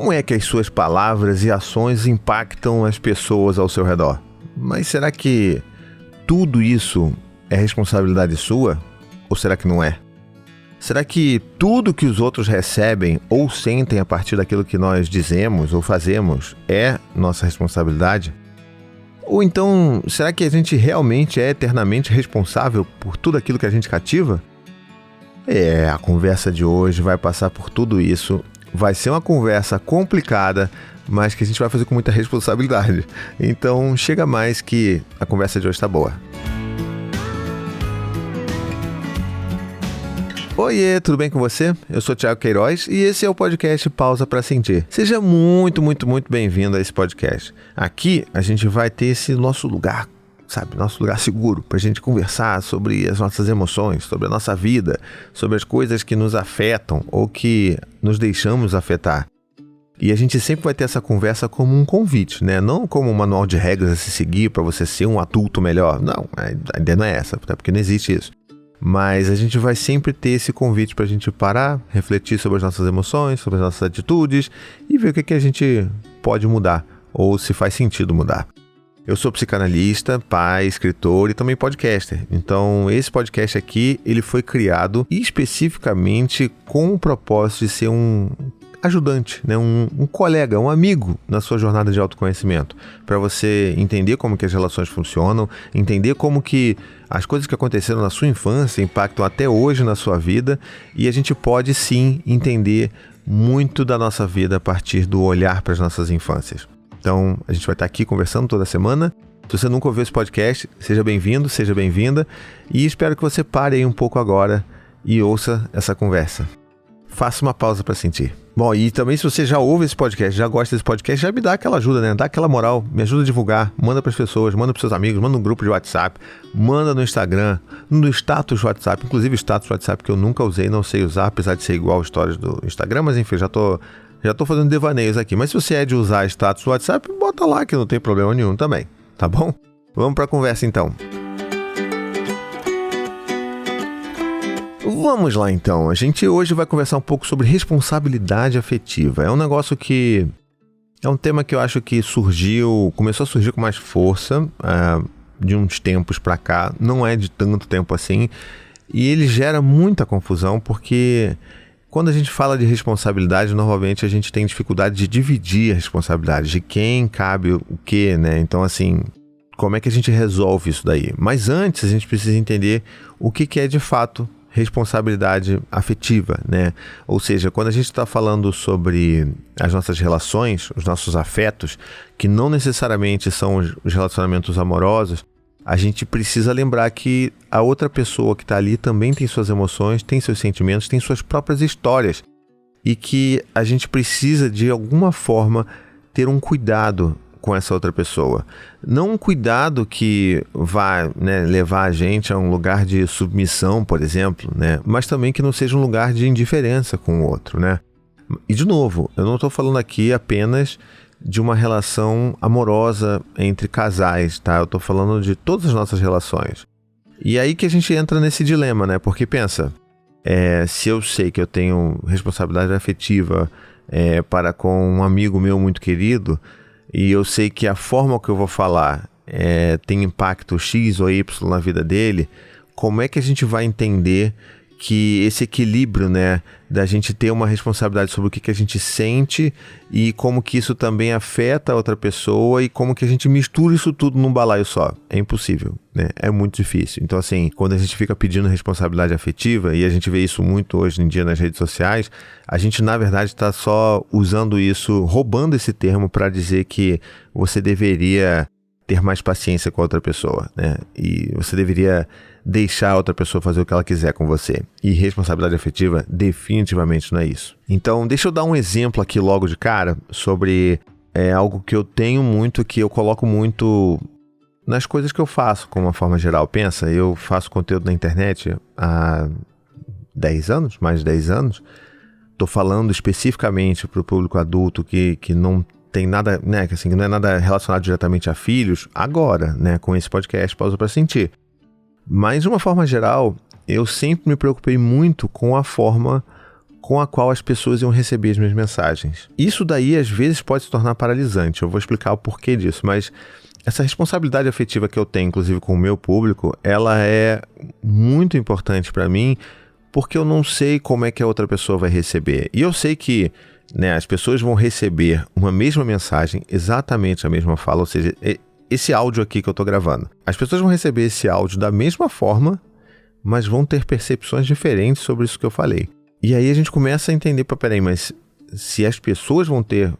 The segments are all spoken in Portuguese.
Como é que as suas palavras e ações impactam as pessoas ao seu redor? Mas será que tudo isso é responsabilidade sua? Ou será que não é? Será que tudo que os outros recebem ou sentem a partir daquilo que nós dizemos ou fazemos é nossa responsabilidade? Ou então, será que a gente realmente é eternamente responsável por tudo aquilo que a gente cativa? A conversa de hoje vai passar por tudo isso. Vai ser uma conversa complicada, mas que a gente vai fazer com muita responsabilidade. Então, chega mais que a conversa de hoje está boa. Oiê, tudo bem com você? Eu sou Thiago Queiroz e esse é o podcast Pausa para Sentir. Seja muito bem-vindo a esse podcast. Aqui a gente vai ter esse nosso lugar, nosso lugar seguro para a gente conversar sobre as nossas emoções, sobre a nossa vida, sobre as coisas que nos afetam ou que nos deixamos afetar. E a gente sempre vai ter essa conversa como um convite, né? Não como um manual de regras a se seguir para você ser um adulto melhor. Não, a ideia não é essa, até porque não existe isso. Mas a gente vai sempre ter esse convite para a gente parar, refletir sobre as nossas emoções, sobre as nossas atitudes e ver o que a gente pode mudar ou se faz sentido mudar. Eu sou psicanalista, pai, escritor e também podcaster. Então esse podcast aqui ele foi criado especificamente com o propósito de ser um ajudante, né? um colega, um amigo na sua jornada de autoconhecimento, para você entender como que as relações funcionam, entender como que as coisas que aconteceram na sua infância impactam até hoje na sua vida e a gente pode sim entender muito da nossa vida a partir do olhar para as nossas infâncias. Então a gente vai estar aqui conversando toda semana. Se você nunca ouviu esse podcast, seja bem-vindo, seja bem-vinda e espero que você pare aí um pouco agora e ouça essa conversa. Faça uma pausa para sentir. Bom, e também se você já ouve esse podcast, já gosta desse podcast, já me dá aquela ajuda, né? Dá aquela moral, me ajuda a divulgar, manda para as pessoas, manda para seus amigos, manda no grupo de WhatsApp, manda no Instagram, no status do WhatsApp, inclusive o status do WhatsApp que eu nunca usei, não sei usar, apesar de ser igual aos stories do Instagram, mas enfim, já tô fazendo devaneios aqui. Mas se você é de usar status do WhatsApp, bota lá que não tem problema nenhum também, tá bom? Vamos para a conversa então. Vamos lá então, a gente hoje vai conversar um pouco sobre responsabilidade afetiva. É um negócio que é um tema que eu acho que começou a surgir com mais força de uns tempos pra cá, não é de tanto tempo assim, e ele gera muita confusão porque quando a gente fala de responsabilidade, normalmente a gente tem dificuldade de dividir a responsabilidade, de quem cabe o quê, né? Então assim, como é que a gente resolve isso daí? Mas antes a gente precisa entender o que é de fato responsabilidade afetiva, né? Ou seja, quando a gente está falando sobre as nossas relações, os nossos afetos, que não necessariamente são os relacionamentos amorosos, a gente precisa lembrar que a outra pessoa que está ali também tem suas emoções, tem seus sentimentos, tem suas próprias histórias e que a gente precisa, de alguma forma, ter um cuidado com essa outra pessoa. Não um cuidado que vá, né, levar a gente a um lugar de submissão, por exemplo, né, mas também que não seja um lugar de indiferença com o outro, né? E de novo, eu não estou falando aqui apenas de uma relação amorosa entre casais, tá? Eu estou falando de todas as nossas relações. E aí que a gente entra nesse dilema, né? Porque pensa, se eu sei que eu tenho responsabilidade afetiva para com um amigo meu muito querido, e eu sei que a forma que eu vou falar tem impacto X ou Y na vida dele, como é que a gente vai entender que esse equilíbrio, né, da gente ter uma responsabilidade sobre o que a gente sente e como que isso também afeta a outra pessoa e como que a gente mistura isso tudo num balaio só? É impossível, né? É muito difícil. Então, assim, quando a gente fica pedindo responsabilidade afetiva, e a gente vê isso muito hoje em dia nas redes sociais, a gente, na verdade, está só usando isso, roubando esse termo para dizer que você deveria ter mais paciência com a outra pessoa, né? E você deveria deixar a outra pessoa fazer o que ela quiser com você. E responsabilidade afetiva definitivamente não é isso. Então, deixa eu dar um exemplo aqui logo de cara sobre algo que eu tenho muito, que eu coloco muito nas coisas que eu faço, como uma forma geral. Pensa, eu faço conteúdo na internet há 10 anos, mais de 10 anos. Estou falando especificamente para o público adulto que não tem nada, né, que assim, não é nada relacionado diretamente a filhos, agora, né, com esse podcast Pausa para Sentir. Mas, de uma forma geral, eu sempre me preocupei muito com a forma com a qual as pessoas iam receber as minhas mensagens. Isso daí, às vezes, pode se tornar paralisante. Eu vou explicar o porquê disso, mas essa responsabilidade afetiva que eu tenho, inclusive com o meu público, ela é muito importante para mim, porque eu não sei como é que a outra pessoa vai receber. E eu sei que, né, as pessoas vão receber uma mesma mensagem, exatamente a mesma fala, ou seja, esse áudio aqui que eu estou gravando. As pessoas vão receber esse áudio da mesma forma, mas vão ter percepções diferentes sobre isso que eu falei. E aí a gente começa a entender, peraí, mas se as pessoas vão ter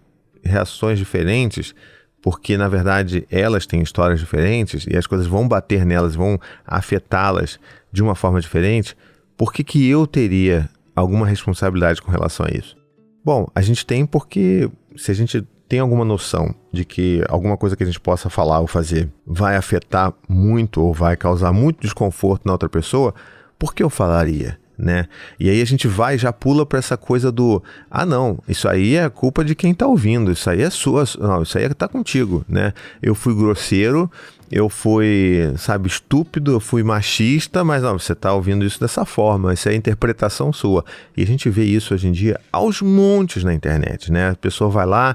reações diferentes, porque na verdade elas têm histórias diferentes e as coisas vão bater nelas, vão afetá-las de uma forma diferente, por que eu teria alguma responsabilidade com relação a isso? Bom, a gente tem porque se a gente tem alguma noção de que alguma coisa que a gente possa falar ou fazer vai afetar muito ou vai causar muito desconforto na outra pessoa, por que eu falaria? Né? E aí a gente vai e já pula para essa coisa do não, isso aí é culpa de quem tá ouvindo, isso aí é sua, não, isso aí tá contigo, né? Eu fui grosseiro, eu fui, estúpido, eu fui machista, mas não, você tá ouvindo isso dessa forma, isso é interpretação sua. E a gente vê isso hoje em dia aos montes na internet, né? A pessoa vai lá,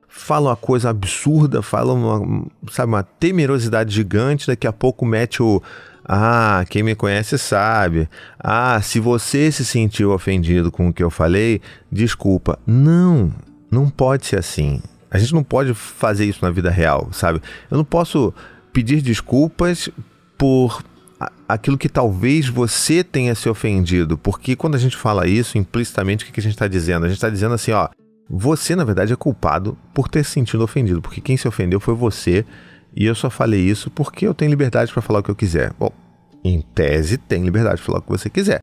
fala uma coisa absurda, fala uma temerosidade gigante, daqui a pouco mete quem me conhece sabe. Se você se sentiu ofendido com o que eu falei, desculpa. Não pode ser assim. A gente não pode fazer isso na vida real, sabe? Eu não posso pedir desculpas por aquilo que talvez você tenha se ofendido, porque quando a gente fala isso, implicitamente, o que a gente está dizendo? A gente está dizendo assim, você na verdade é culpado por ter se sentido ofendido, porque quem se ofendeu foi você. E eu só falei isso porque eu tenho liberdade para falar o que eu quiser. Bom, em tese tem liberdade para falar o que você quiser.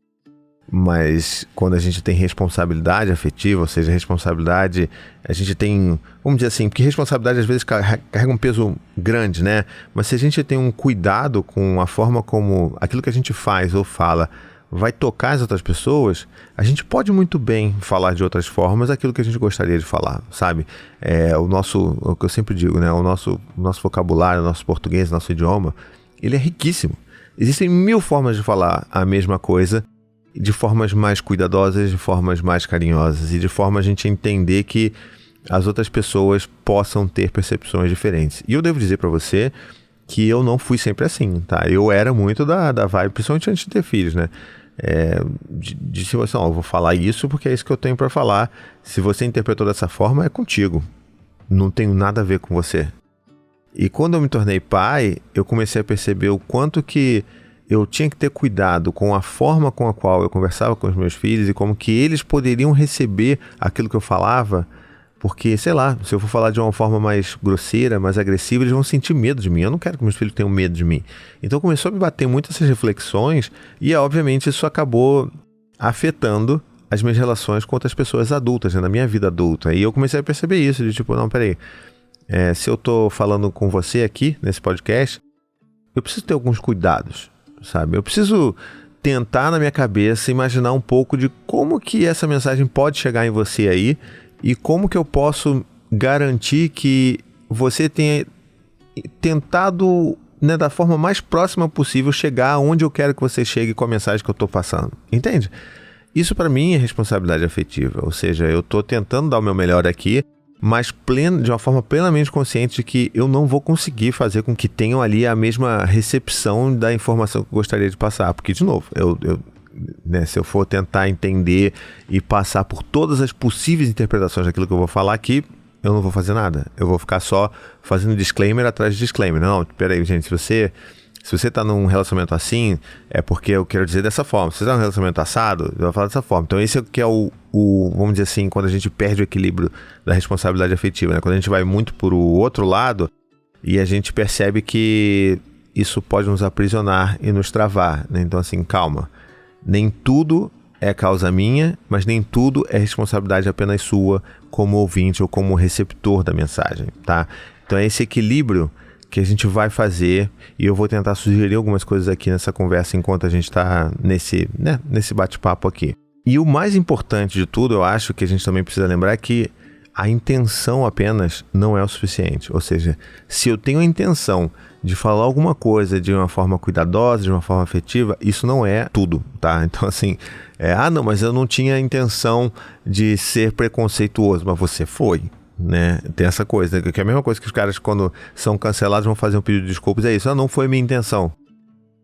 Mas quando a gente tem responsabilidade afetiva, ou seja, responsabilidade, a gente tem, vamos dizer assim, porque responsabilidade às vezes carrega um peso grande, né? Mas se a gente tem um cuidado com a forma como aquilo que a gente faz ou fala vai tocar as outras pessoas, a gente pode muito bem falar de outras formas aquilo que a gente gostaria de falar, sabe? O que eu sempre digo, né? O nosso vocabulário, o nosso português, o nosso idioma, ele é riquíssimo. Existem 1000 formas de falar a mesma coisa, de formas mais cuidadosas, de formas mais carinhosas e de forma a gente entender que as outras pessoas possam ter percepções diferentes. E eu devo dizer para você que eu não fui sempre assim, tá? Eu era muito da vibe, principalmente antes de ter filhos, né? De assim, eu vou falar isso porque é isso que eu tenho para falar. Se você interpretou dessa forma, é contigo. Não tenho nada a ver com você. E quando eu me tornei pai, eu comecei a perceber o quanto que eu tinha que ter cuidado com a forma com a qual eu conversava com os meus filhos e como que eles poderiam receber aquilo que eu falava, porque, sei lá, se eu for falar de uma forma mais grosseira, mais agressiva, eles vão sentir medo de mim. Eu não quero que meus filhos tenham medo de mim. Então começou a me bater muito essas reflexões e, obviamente, isso acabou afetando as minhas relações com outras pessoas adultas, né, na minha vida adulta. E eu comecei a perceber isso, de tipo, não, peraí, se eu tô falando com você aqui, nesse podcast, eu preciso ter alguns cuidados, sabe? Eu preciso tentar, na minha cabeça, imaginar um pouco de como que essa mensagem pode chegar em você aí e como que eu posso garantir que você tenha tentado, né, da forma mais próxima possível, chegar onde eu quero que você chegue com a mensagem que eu estou passando. Entende? Isso para mim é responsabilidade afetiva. Ou seja, eu estou tentando dar o meu melhor aqui, mas de uma forma plenamente consciente de que eu não vou conseguir fazer com que tenham ali a mesma recepção da informação que eu gostaria de passar. Porque, de novo, né, se eu for tentar entender e passar por todas as possíveis interpretações daquilo que eu vou falar aqui, eu não vou fazer nada. Eu vou ficar só fazendo disclaimer atrás de disclaimer. Não, peraí, gente, se você está num relacionamento assim, é porque eu quero dizer dessa forma. Se você está num relacionamento assado, eu vou falar dessa forma. Então esse é que é vamos dizer assim, quando a gente perde o equilíbrio da responsabilidade afetiva, né? Quando a gente vai muito por o outro lado e a gente percebe que isso pode nos aprisionar e nos travar, né? Então assim, calma. Nem tudo é causa minha, mas nem tudo é responsabilidade apenas sua como ouvinte ou como receptor da mensagem, tá? Então é esse equilíbrio que a gente vai fazer e eu vou tentar sugerir algumas coisas aqui nessa conversa enquanto a gente está nesse bate-papo aqui. E o mais importante de tudo, eu acho que a gente também precisa lembrar é que a intenção apenas não é o suficiente. Ou seja, se eu tenho a intenção de falar alguma coisa de uma forma cuidadosa, de uma forma afetiva, isso não é tudo, tá? Então, assim, não, mas eu não tinha a intenção de ser preconceituoso, mas você foi, né? Tem essa coisa, que é a mesma coisa que os caras, quando são cancelados, vão fazer um pedido de desculpas, é isso, não foi minha intenção.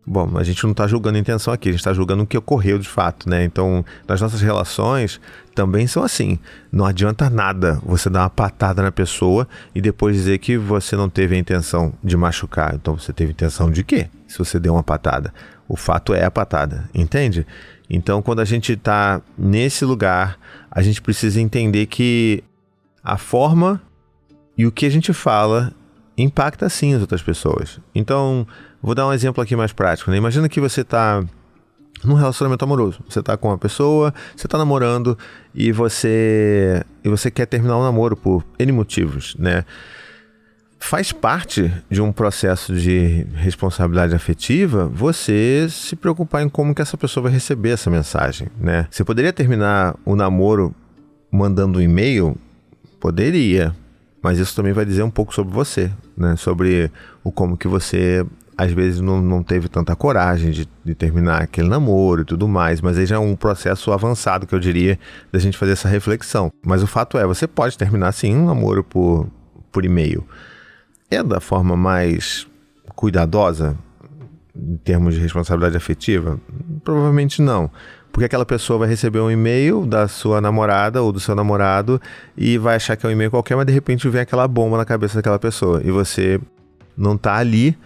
Bom, a gente não está julgando a intenção aqui, a gente está julgando o que ocorreu de fato, né? Então, nas nossas relações também são assim. Não adianta nada você dar uma patada na pessoa e depois dizer que você não teve a intenção de machucar. Então, você teve intenção de quê? Se você deu uma patada. O fato é a patada, entende? Então, quando a gente está nesse lugar, a gente precisa entender que a forma e o que a gente fala impacta sim as outras pessoas. Então, vou dar um exemplo aqui mais prático, né? Imagina que você está num relacionamento amoroso. Você está com uma pessoa, você está namorando e você quer terminar o namoro por N motivos, né? Faz parte de um processo de responsabilidade afetiva você se preocupar em como que essa pessoa vai receber essa mensagem, né? Você poderia terminar o namoro mandando um e-mail? Poderia, mas isso também vai dizer um pouco sobre você, né? Sobre o como que você às vezes não teve tanta coragem de terminar aquele namoro e tudo mais, mas aí já é um processo avançado, que eu diria, da gente fazer essa reflexão. Mas o fato é, você pode terminar sim um namoro por e-mail. É da forma mais cuidadosa, em termos de responsabilidade afetiva? Provavelmente não. Porque aquela pessoa vai receber um e-mail da sua namorada ou do seu namorado e vai achar que é um e-mail qualquer, mas de repente vem aquela bomba na cabeça daquela pessoa. E você não está ali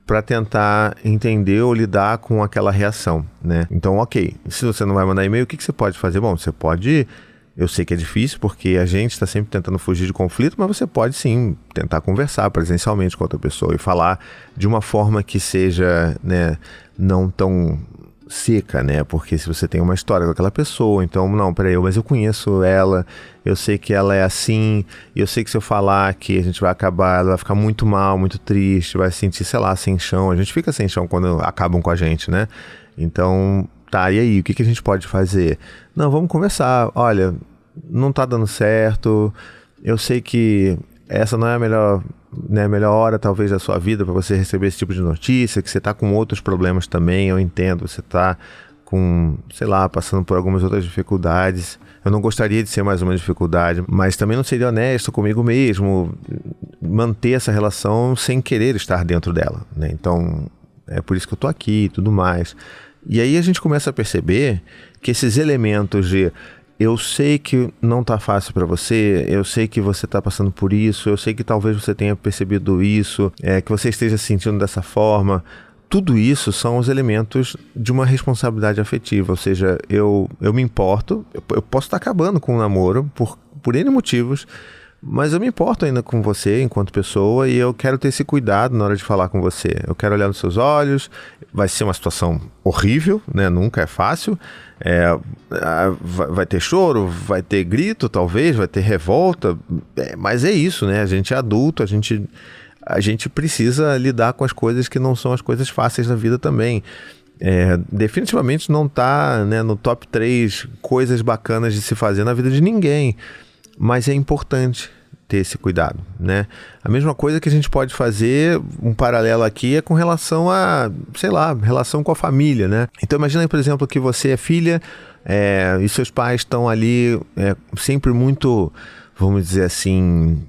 para tentar entender ou lidar com aquela reação, né? Então, ok, se você não vai mandar e-mail, o que você pode fazer? Bom, você pode... Eu sei que é difícil porque a gente está sempre tentando fugir de conflito, mas você pode sim tentar conversar presencialmente com outra pessoa e falar de uma forma que seja, né, não tão seca, né? Porque se você tem uma história com aquela pessoa, então, não, peraí, mas eu conheço ela, eu sei que ela é assim, e eu sei que se eu falar que a gente vai acabar, ela vai ficar muito mal, muito triste, vai se sentir, sei lá, sem chão. A gente fica sem chão quando acabam com a gente, né? Então, tá, e aí, o que a gente pode fazer? Não, vamos conversar. Olha, não tá dando certo, eu sei que essa não é a melhor, né, melhor hora talvez da sua vida para você receber esse tipo de notícia, que você tá com outros problemas também, eu entendo, você tá com, sei lá, passando por algumas outras dificuldades. Eu não gostaria de ser mais uma dificuldade, mas também não seria honesto comigo mesmo manter essa relação sem querer estar dentro dela, né? Então, é por isso que eu tô aqui e tudo mais. E aí a gente começa a perceber que esses elementos de eu sei que não tá fácil para você, eu sei que você tá passando por isso, eu sei que talvez você tenha percebido isso, que você esteja se sentindo dessa forma. Tudo isso são os elementos de uma responsabilidade afetiva, ou seja, eu me importo, eu posso estar acabando com o namoro por N motivos, mas eu me importo ainda com você enquanto pessoa e eu quero ter esse cuidado na hora de falar com você. Eu quero olhar nos seus olhos, vai ser uma situação horrível, né? Nunca é fácil. Vai ter choro, vai ter grito talvez, vai ter revolta, mas é isso, né? A gente é adulto, a gente precisa lidar com as coisas que não são as coisas fáceis da vida também. Definitivamente não está, né, no top 3 coisas bacanas de se fazer na vida de ninguém, mas é importante ter esse cuidado, né? A mesma coisa que a gente pode fazer, um paralelo aqui, é com relação a, sei lá, relação com a família, né? Então imagina, por exemplo, que você é filha e seus pais estão ali sempre muito, vamos dizer assim,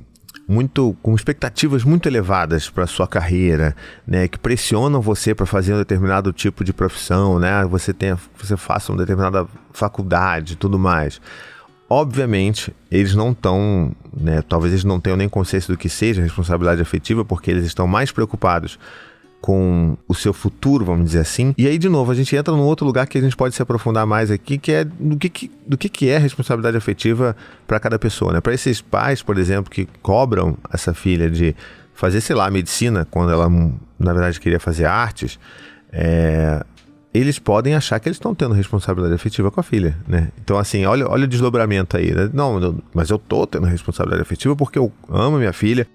com expectativas muito elevadas para a sua carreira, né, que pressionam você para fazer um determinado tipo de profissão, né, você faça uma determinada faculdade e tudo mais. Obviamente, eles não estão, né, talvez eles não tenham nem consciência do que seja responsabilidade afetiva, porque eles estão mais preocupados com o seu futuro, vamos dizer assim. E aí, de novo, a gente entra num outro lugar que a gente pode se aprofundar mais aqui, que é do que é responsabilidade afetiva para cada pessoa, né? Para esses pais, por exemplo, que cobram essa filha de fazer, sei lá, medicina, quando ela, na verdade, queria fazer artes, eles podem achar que eles estão tendo responsabilidade afetiva com a filha, né? Então, assim, olha o desdobramento aí, né? Não, mas eu tô tendo responsabilidade afetiva porque eu amo minha filha,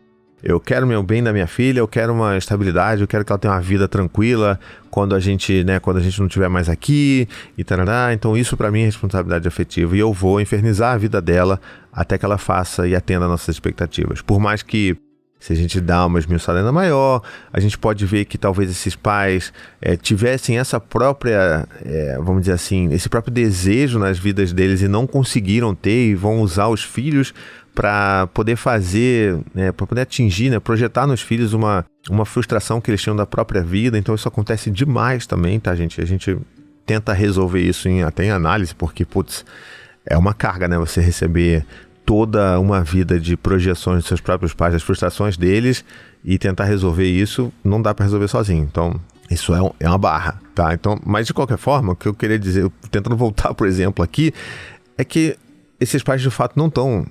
Eu quero meu bem da minha filha, eu quero uma estabilidade, eu quero que ela tenha uma vida tranquila quando a gente não estiver mais aqui e tarará. Então isso para mim é responsabilidade afetiva e eu vou infernizar a vida dela até que ela faça e atenda nossas expectativas. Por mais que, se a gente dá uma esmiuçada ainda maior, a gente pode ver que talvez esses pais tivessem essa própria, vamos dizer assim, esse próprio desejo nas vidas deles e não conseguiram ter e vão usar os filhos para poder fazer, para poder atingir, projetar nos filhos uma frustração que eles tinham da própria vida. Então isso acontece demais também, tá, gente? A gente tenta resolver isso até em análise, porque, é uma carga, você receber toda uma vida de projeções dos seus próprios pais, das frustrações deles, e tentar resolver isso, não dá para resolver sozinho. Então, isso é uma barra, tá? Então, mas de qualquer forma, o que eu queria dizer, tentando voltar pro exemplo aqui, é que esses pais de fato não estão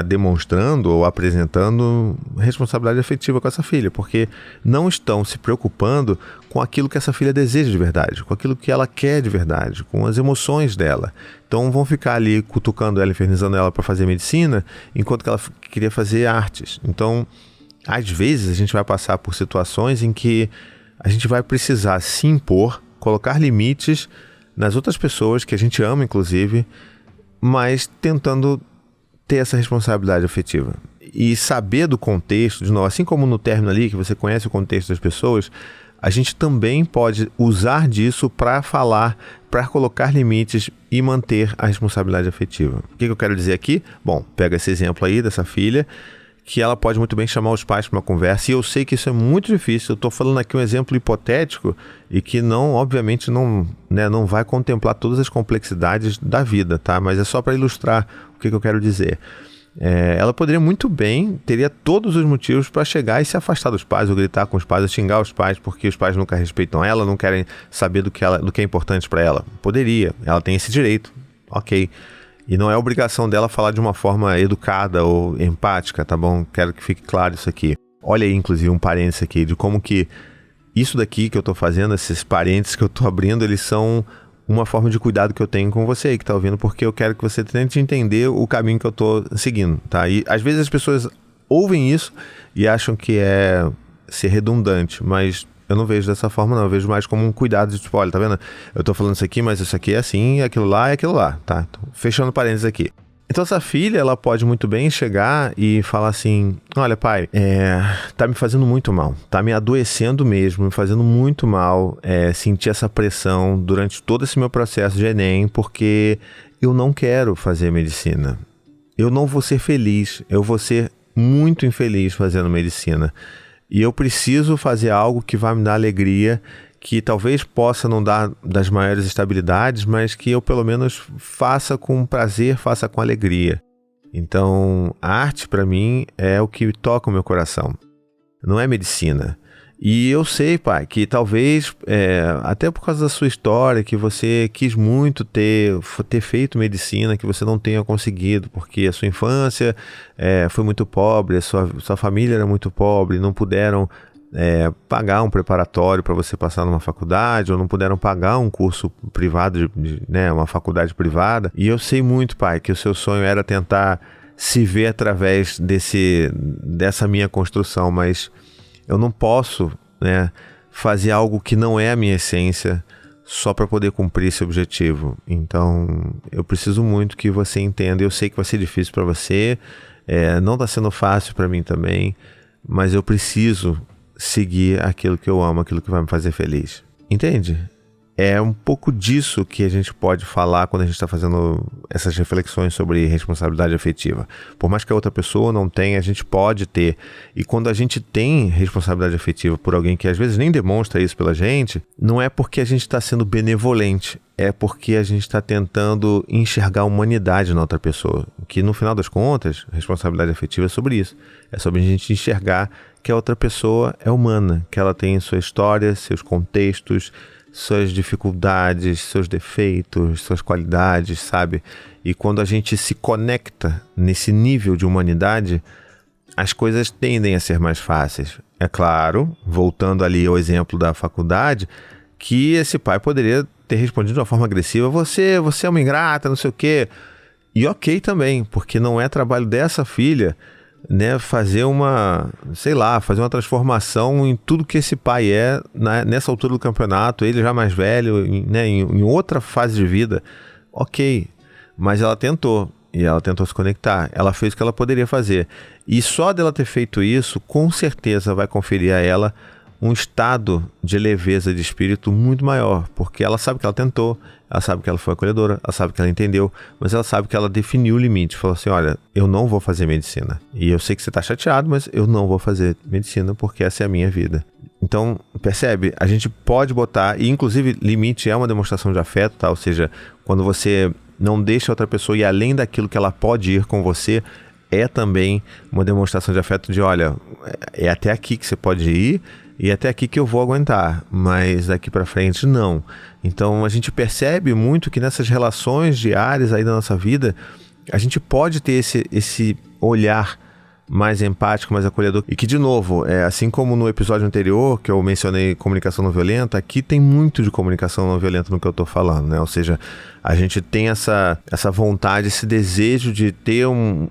demonstrando ou apresentando responsabilidade afetiva com essa filha, porque não estão se preocupando com aquilo que essa filha deseja de verdade, com aquilo que ela quer de verdade, com as emoções dela. Então vão ficar ali cutucando ela, infernizando ela para fazer medicina, enquanto que ela queria fazer artes. Então, às vezes a gente vai passar por situações em que a gente vai precisar se impor, colocar limites nas outras pessoas que a gente ama, inclusive, mas tentando ter essa responsabilidade afetiva e saber do contexto, de novo, assim como no término ali, que você conhece o contexto das pessoas, a gente também pode usar disso para falar, para colocar limites e manter a responsabilidade afetiva. O que eu quero dizer aqui? Bom, pega esse exemplo aí dessa filha, que ela pode muito bem chamar os pais para uma conversa, e eu sei que isso é muito difícil. Eu estou falando aqui um exemplo hipotético e que obviamente não vai contemplar todas as complexidades da vida, tá? Mas é só para ilustrar o que eu quero dizer. Ela poderia muito bem, teria todos os motivos para chegar e se afastar dos pais, ou gritar com os pais, ou xingar os pais, porque os pais nunca respeitam ela, não querem saber do que é importante para ela. Poderia, ela tem esse direito, ok. E não é obrigação dela falar de uma forma educada ou empática, tá bom? Quero que fique claro isso aqui. Olha aí, inclusive, um parênteses aqui de como que isso daqui que eu tô fazendo, esses parênteses que eu tô abrindo, eles são uma forma de cuidado que eu tenho com você aí que tá ouvindo, porque eu quero que você tente entender o caminho que eu tô seguindo, tá? E às vezes as pessoas ouvem isso e acham que é ser redundante, mas eu não vejo dessa forma, não. Eu vejo mais como um cuidado de tipo, olha, tá vendo? Eu tô falando isso aqui, mas isso aqui é assim, aquilo lá é aquilo lá, tá? Então, fechando parênteses aqui. Então essa filha, ela pode muito bem chegar e falar assim, olha pai, tá me fazendo muito mal, tá me adoecendo mesmo, me fazendo muito mal, sentir essa pressão durante todo esse meu processo de Enem, porque eu não quero fazer medicina. Eu não vou ser feliz, eu vou ser muito infeliz fazendo medicina. E eu preciso fazer algo que vai me dar alegria, que talvez possa não dar das maiores estabilidades, mas que eu pelo menos faça com prazer, faça com alegria. Então, a arte para mim é o que toca o meu coração, não é medicina. E eu sei, pai, que talvez, até por causa da sua história, que você quis muito ter feito medicina, que você não tenha conseguido, porque a sua infância foi muito pobre, a sua família era muito pobre, não puderam pagar um preparatório para você passar numa faculdade, ou não puderam pagar um curso privado, uma faculdade privada. E eu sei muito, pai, que o seu sonho era tentar se ver através dessa minha construção, mas eu não posso fazer algo que não é a minha essência só para poder cumprir esse objetivo. Então, eu preciso muito que você entenda. Eu sei que vai ser difícil para você, não está sendo fácil para mim também, mas eu preciso seguir aquilo que eu amo, aquilo que vai me fazer feliz. Entende? É um pouco disso que a gente pode falar quando a gente está fazendo essas reflexões sobre responsabilidade afetiva. Por mais que a outra pessoa não tenha, a gente pode ter. E quando a gente tem responsabilidade afetiva por alguém que às vezes nem demonstra isso pela gente, não é porque a gente está sendo benevolente, é porque a gente está tentando enxergar a humanidade na outra pessoa. Que no final das contas, responsabilidade afetiva é sobre isso. É sobre a gente enxergar que a outra pessoa é humana, que ela tem sua história, seus contextos, suas dificuldades, seus defeitos, suas qualidades, sabe? E quando a gente se conecta nesse nível de humanidade, as coisas tendem a ser mais fáceis. É claro, voltando ali ao exemplo da faculdade, que esse pai poderia ter respondido de uma forma agressiva, você é uma ingrata, não sei o quê. E ok também, porque não é trabalho dessa filha né, fazer uma transformação em tudo que esse pai é nessa altura do campeonato, ele já mais velho, né, em outra fase de vida. Ok, mas ela tentou. E ela tentou se conectar. Ela fez o que ela poderia fazer. E só dela ter feito isso, com certeza vai conferir a ela um estado de leveza de espírito muito maior. Porque ela sabe que ela tentou, ela sabe que ela foi acolhedora, ela sabe que ela entendeu, mas ela sabe que ela definiu o limite. Falou assim, olha, eu não vou fazer medicina. E eu sei que você está chateado, mas eu não vou fazer medicina porque essa é a minha vida. Então, percebe? A gente pode botar, e inclusive limite é uma demonstração de afeto, tá? Ou seja, quando você não deixa outra pessoa ir além daquilo que ela pode ir com você, é também uma demonstração de afeto de, olha, é até aqui que você pode ir e é até aqui que eu vou aguentar, mas daqui para frente não. Então a gente percebe muito que nessas relações diárias aí da nossa vida, a gente pode ter esse olhar mais empático, mais acolhedor. E que, de novo, assim como no episódio anterior, que eu mencionei comunicação não violenta, aqui tem muito de comunicação não violenta no que eu tô falando, né? Ou seja, a gente tem essa vontade, esse desejo de ter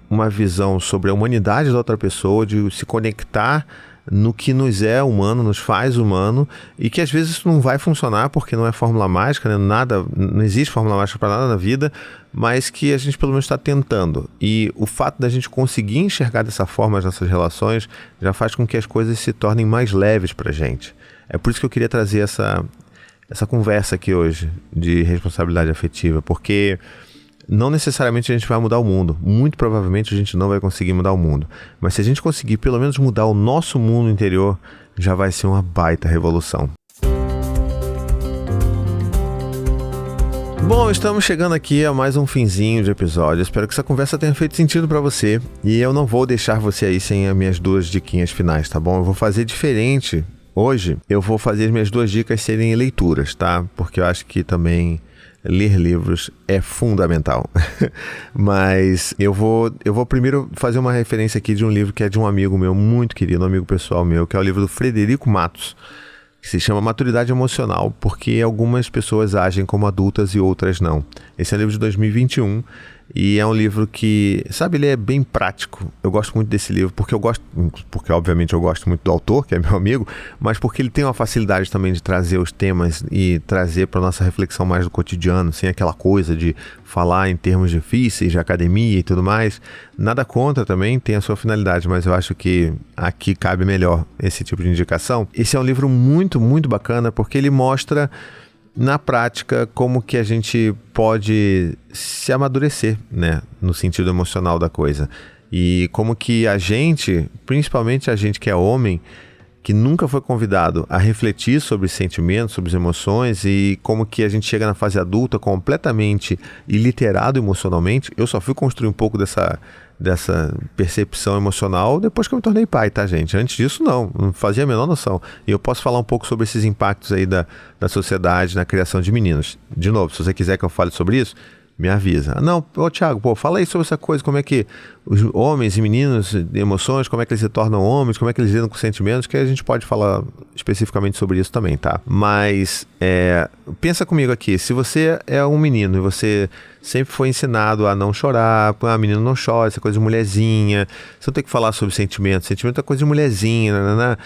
uma visão sobre a humanidade da outra pessoa, de se conectar no que nos é humano, nos faz humano, e que às vezes isso não vai funcionar porque não é fórmula mágica, né? Não existe fórmula mágica para nada na vida, mas que a gente pelo menos está tentando. E o fato da gente conseguir enxergar dessa forma as nossas relações já faz com que as coisas se tornem mais leves para a gente. É por isso que eu queria trazer essa conversa aqui hoje de responsabilidade afetiva, porque não necessariamente a gente vai mudar o mundo. Muito provavelmente a gente não vai conseguir mudar o mundo. Mas se a gente conseguir pelo menos mudar o nosso mundo interior, já vai ser uma baita revolução. Bom, estamos chegando aqui a mais um finzinho de episódio. Espero que essa conversa tenha feito sentido para você. E eu não vou deixar você aí sem as minhas 2 diquinhas finais, tá bom? Eu vou fazer diferente. Hoje eu vou fazer as minhas 2 dicas serem leituras, tá? Porque eu acho que também ler livros é fundamental. Mas eu vou primeiro fazer uma referência aqui de um livro que é de um amigo meu, muito querido, um amigo pessoal meu, que é o livro do Frederico Matos, que se chama Maturidade Emocional, porque algumas pessoas agem como adultas e outras não. Esse é um livro de 2021 e é um livro que, sabe, ele é bem prático. Eu gosto muito desse livro porque obviamente eu gosto muito do autor, que é meu amigo, mas porque ele tem uma facilidade também de trazer os temas e trazer para nossa reflexão mais do cotidiano, sem aquela coisa de falar em termos difíceis de academia e tudo mais. Nada contra também, tem a sua finalidade, mas eu acho que aqui cabe melhor esse tipo de indicação. Esse é um livro muito, muito bacana porque ele mostra na prática como que a gente pode se amadurecer, né, no sentido emocional da coisa. E como que a gente, principalmente a gente que é homem, que nunca foi convidado a refletir sobre sentimentos, sobre as emoções, e como que a gente chega na fase adulta completamente iliterado emocionalmente. Eu só fui construir um pouco dessa percepção emocional depois que eu me tornei pai, tá, gente? Antes disso, não fazia a menor noção. E eu posso falar um pouco sobre esses impactos aí da sociedade na criação de meninos. De novo, se você quiser que eu fale sobre isso, me avisa. Não, Thiago, fala aí sobre essa coisa, como é que os homens e meninos, emoções, como é que eles se tornam homens, como é que eles lidam com sentimentos, que a gente pode falar especificamente sobre isso também, tá? Mas, pensa comigo aqui, se você é um menino e você sempre foi ensinado a não chorar, menino não chora, essa coisa de mulherzinha, você não tem que falar sobre sentimento é coisa de mulherzinha, né?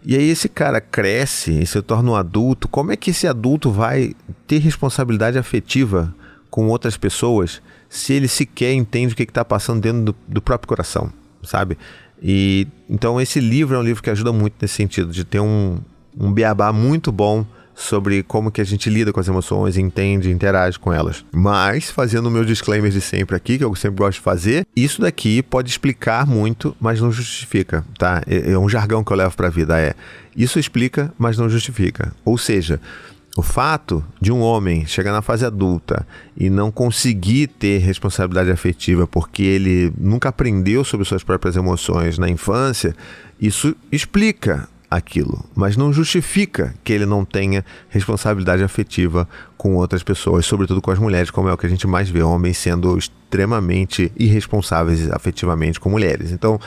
E aí esse cara cresce e se torna um adulto, como é que esse adulto vai ter responsabilidade afetiva com outras pessoas se ele sequer entende o que está passando dentro do próprio coração, sabe? E então esse livro é um livro que ajuda muito nesse sentido, de ter um beabá muito bom sobre como que a gente lida com as emoções, entende, interage com elas. Mas, fazendo o meu disclaimer de sempre aqui, que eu sempre gosto de fazer, isso daqui pode explicar muito, mas não justifica, tá? É um jargão que eu levo pra vida, isso explica, mas não justifica. Ou seja, o fato de um homem chegar na fase adulta e não conseguir ter responsabilidade afetiva porque ele nunca aprendeu sobre suas próprias emoções na infância, isso explica aquilo, mas não justifica que ele não tenha responsabilidade afetiva com outras pessoas, sobretudo com as mulheres, como é o que a gente mais vê, homens sendo extremamente irresponsáveis afetivamente com mulheres. Então,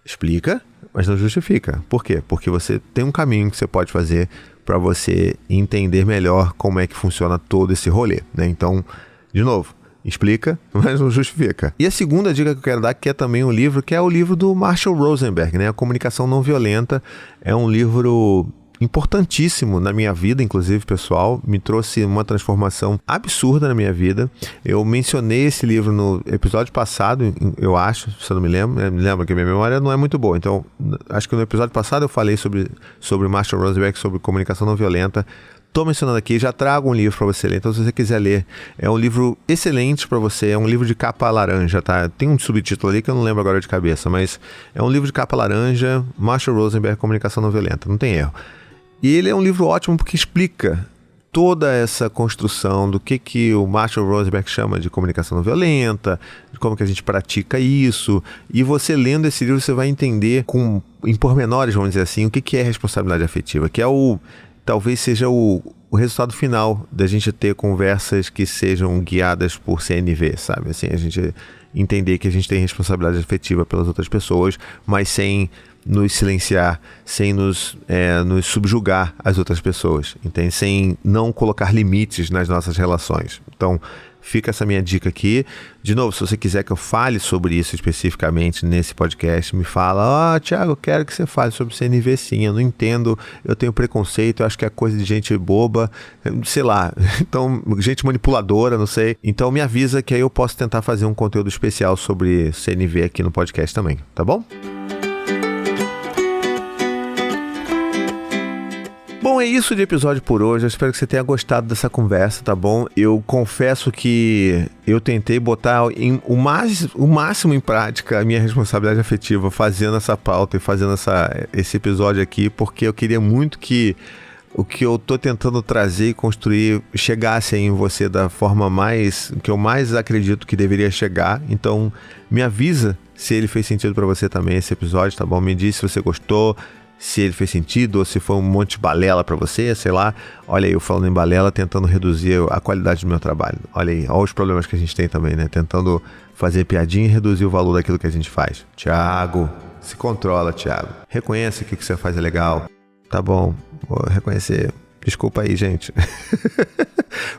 explica, mas não justifica. Por quê? Porque você tem um caminho que você pode fazer para você entender melhor como é que funciona todo esse rolê, né? Então, de novo, explica, mas não justifica. E a segunda dica que eu quero dar, que é também um livro, que é o livro do Marshall Rosenberg, né? A Comunicação Não Violenta. É um livro importantíssimo na minha vida, inclusive, pessoal. Me trouxe uma transformação absurda na minha vida. Eu mencionei esse livro no episódio passado, eu acho, se eu não me lembro que a minha memória não é muito boa. Então, acho que no episódio passado eu falei sobre Marshall Rosenberg, sobre comunicação não violenta. Estou mencionando aqui, já trago um livro para você ler. Então, se você quiser ler, é um livro excelente para você. É um livro de capa laranja, tá? Tem um subtítulo ali que eu não lembro agora de cabeça, mas é um livro de capa laranja, Marshall Rosenberg, Comunicação Não Violenta. Não tem erro. E ele é um livro ótimo porque explica toda essa construção do que o Marshall Rosenberg chama de comunicação não violenta, de como que a gente pratica isso. E você lendo esse livro, você vai entender em pormenores, vamos dizer assim, o que é responsabilidade afetiva, que é talvez seja o resultado final da gente ter conversas que sejam guiadas por CNV, sabe? Assim, a gente entender que a gente tem responsabilidade afetiva pelas outras pessoas, mas sem nos silenciar, sem nos subjugar as outras pessoas, entende? Sem não colocar limites nas nossas relações. Então, fica essa minha dica aqui. De novo, se você quiser que eu fale sobre isso especificamente nesse podcast, me fala, Thiago, eu quero que você fale sobre CNV sim, eu não entendo, eu tenho preconceito, eu acho que é coisa de gente boba, sei lá, então, gente manipuladora, não sei. Então me avisa que aí eu posso tentar fazer um conteúdo especial sobre CNV aqui no podcast também, tá bom? Bom, é isso de episódio por hoje. Eu espero que você tenha gostado dessa conversa, tá bom? Eu confesso que eu tentei botar o máximo em prática a minha responsabilidade afetiva fazendo essa pauta e fazendo esse episódio aqui, porque eu queria muito que o que eu tô tentando trazer e construir chegasse aí em você da forma que eu mais acredito que deveria chegar. Então, me avisa se ele fez sentido pra você também, esse episódio, tá bom? Me diz se você gostou, se ele fez sentido ou se foi um monte de balela pra você, sei lá. Olha aí, eu falando em balela, tentando reduzir a qualidade do meu trabalho. Olha aí, olha os problemas que a gente tem também, né? Tentando fazer piadinha e reduzir o valor daquilo que a gente faz. Thiago, se controla, Thiago. Reconhece que o que você faz é legal. Tá bom, vou reconhecer. Desculpa aí, gente.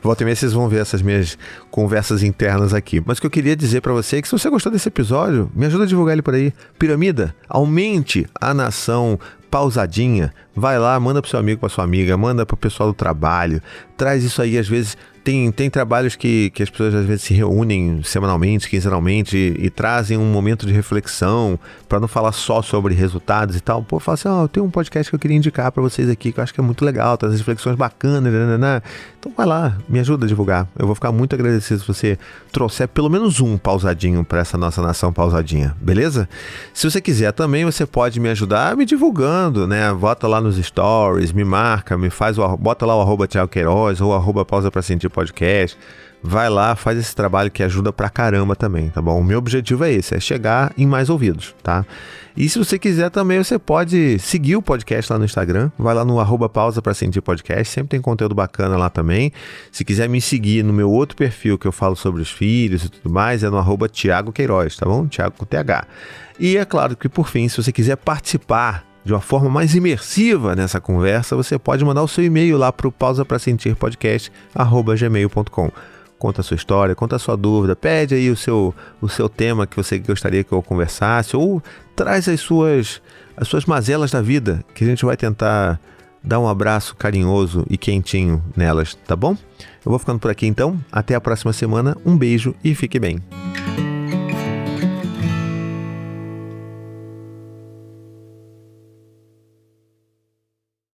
Volta e meia vocês vão ver essas minhas conversas internas aqui. Mas o que eu queria dizer pra você é que se você gostou desse episódio, me ajuda a divulgar ele por aí. Piramida, aumente a nação pausadinha. Vai lá, manda pro seu amigo, pra sua amiga, manda pro pessoal do trabalho. Traz isso aí, às vezes... Tem trabalhos que as pessoas às vezes se reúnem semanalmente, quinzenalmente e trazem um momento de reflexão para não falar só sobre resultados e tal. Pô, fala assim, eu tenho um podcast que eu queria indicar para vocês aqui, que eu acho que é muito legal, traz reflexões bacanas, né? Então vai lá, me ajuda a divulgar. Eu vou ficar muito agradecido se você trouxer pelo menos um pausadinho para essa nossa nação pausadinha, beleza? Se você quiser também, você pode me ajudar me divulgando, né? Bota lá nos stories, me marca, bota lá o @Thiago Queiroz ou @Pausa pra Sentir podcast, vai lá, faz esse trabalho que ajuda pra caramba também, tá bom? O meu objetivo é esse, é chegar em mais ouvidos, tá? E se você quiser também, você pode seguir o podcast lá no Instagram, vai lá no @Pausa pra Sentir podcast, sempre tem conteúdo bacana lá também. Se quiser me seguir no meu outro perfil que eu falo sobre os filhos e tudo mais, é no @Thiago Queiroz, tá bom? Thiago com TH. E é claro que por fim, se você quiser participar de uma forma mais imersiva nessa conversa, você pode mandar o seu e-mail lá para o pausaprasentirpodcast@gmail.com. Conta a sua história, conta a sua dúvida, pede aí o seu tema que você gostaria que eu conversasse, ou traz as suas mazelas da vida, que a gente vai tentar dar um abraço carinhoso e quentinho nelas, tá bom? Eu vou ficando por aqui então, até a próxima semana, um beijo e fique bem.